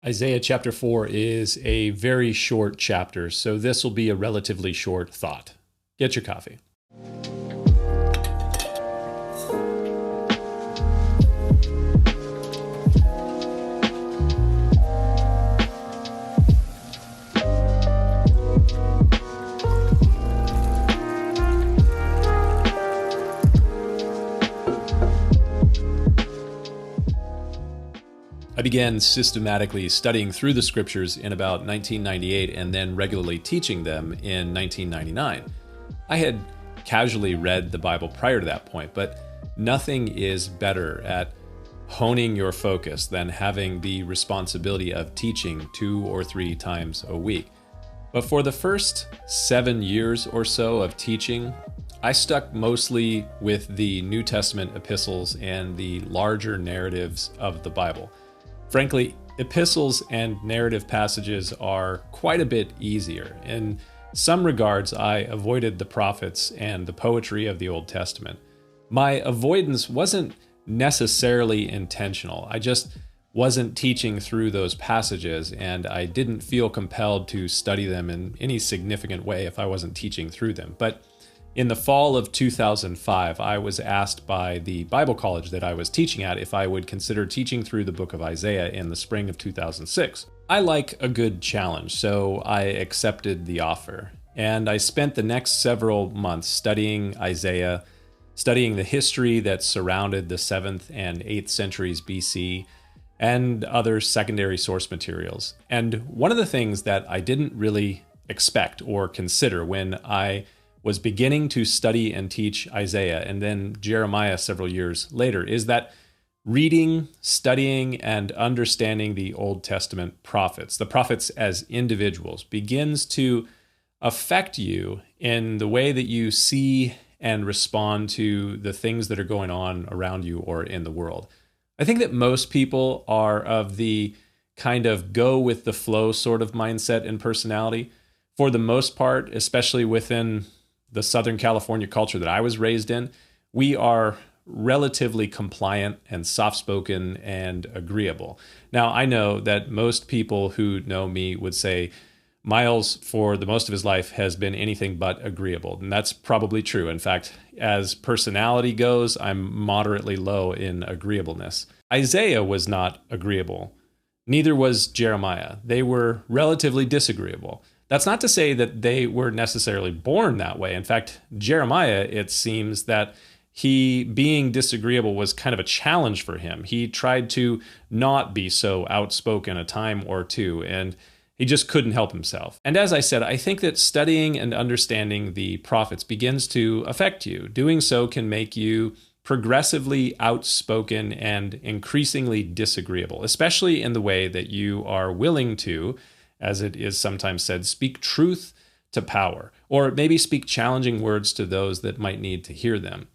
Isaiah chapter 4 is a very short chapter, so this will be a relatively short thought. Get your coffee. I began systematically studying through the scriptures in about 1998 and then regularly teaching them in 1999. I had casually read the Bible prior to that point, but nothing is better at honing your focus than having the responsibility of teaching 2 or 3 times a week. But for the first 7 years or so of teaching, I stuck mostly with the New Testament epistles and the larger narratives of the Bible. Frankly, epistles and narrative passages are quite a bit easier. In some regards, I avoided the prophets and the poetry of the Old Testament. My avoidance wasn't necessarily intentional. I just wasn't teaching through those passages, and I didn't feel compelled to study them in any significant way if I wasn't teaching through them. But in the fall of 2005, I was asked by the Bible college that I was teaching at if I would consider teaching through the book of Isaiah in the spring of 2006. I like a good challenge, so I accepted the offer. And I spent the next several months studying Isaiah, studying the history that surrounded the 7th and 8th centuries BC, and other secondary source materials. And one of the things that I didn't really expect or consider when I was beginning to study and teach Isaiah and then Jeremiah several years later is that reading, studying, and understanding the Old Testament prophets, the prophets as individuals, begins to affect you in the way that you see and respond to the things that are going on around you or in the world. I think that most people are of the kind of go with the flow sort of mindset and personality. For the most part, especially within the Southern California culture that I was raised in, we are relatively compliant and soft-spoken and agreeable. Now, I know that most people who know me would say Miles, for the most of his life, has been anything but agreeable, and that's probably true. In fact, as personality goes, I'm moderately low in agreeableness. Isaiah was not agreeable. Neither was Jeremiah. They were relatively disagreeable. That's not to say that they were necessarily born that way. In fact, Jeremiah, it seems that he being disagreeable was kind of a challenge for him. He tried to not be so outspoken a time or two, and he just couldn't help himself. And as I said, I think that studying and understanding the prophets begins to affect you. Doing so can make you progressively outspoken and increasingly disagreeable, especially in the way that you are willing to, as it is sometimes said, speak truth to power, or maybe speak challenging words to those that might need to hear them.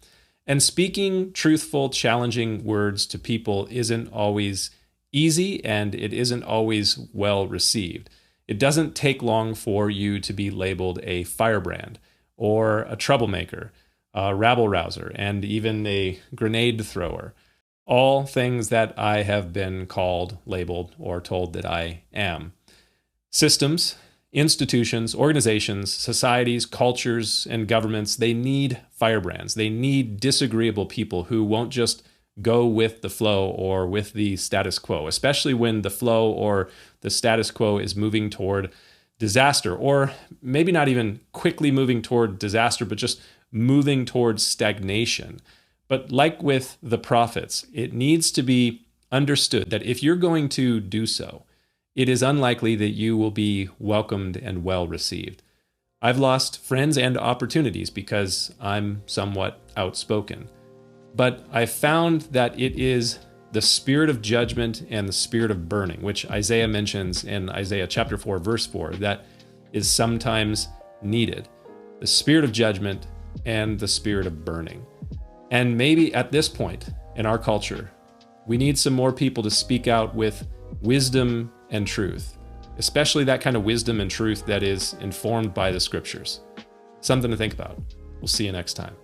And speaking truthful, challenging words to people isn't always easy, and it isn't always well received. It doesn't take long for you to be labeled a firebrand, or a troublemaker, a rabble-rouser, and even a grenade thrower. All things that I have been called, labeled, or told that I am. Systems, institutions, organizations, societies, cultures, and governments, they need firebrands. They need disagreeable people who won't just go with the flow or with the status quo, especially when the flow or the status quo is moving toward disaster, or maybe not even quickly moving toward disaster, but just moving towards stagnation. But like with the prophets, it needs to be understood that if you're going to do so, it is unlikely that you will be welcomed and well received. I've lost friends and opportunities because I'm somewhat outspoken. But I've found that it is the spirit of judgment and the spirit of burning, which Isaiah mentions in Isaiah chapter 4, verse 4, that is sometimes needed. The spirit of judgment and the spirit of burning. And maybe at this point in our culture, we need some more people to speak out with wisdom and truth, especially that kind of wisdom and truth that is informed by the scriptures. Something to think about. We'll see you next time.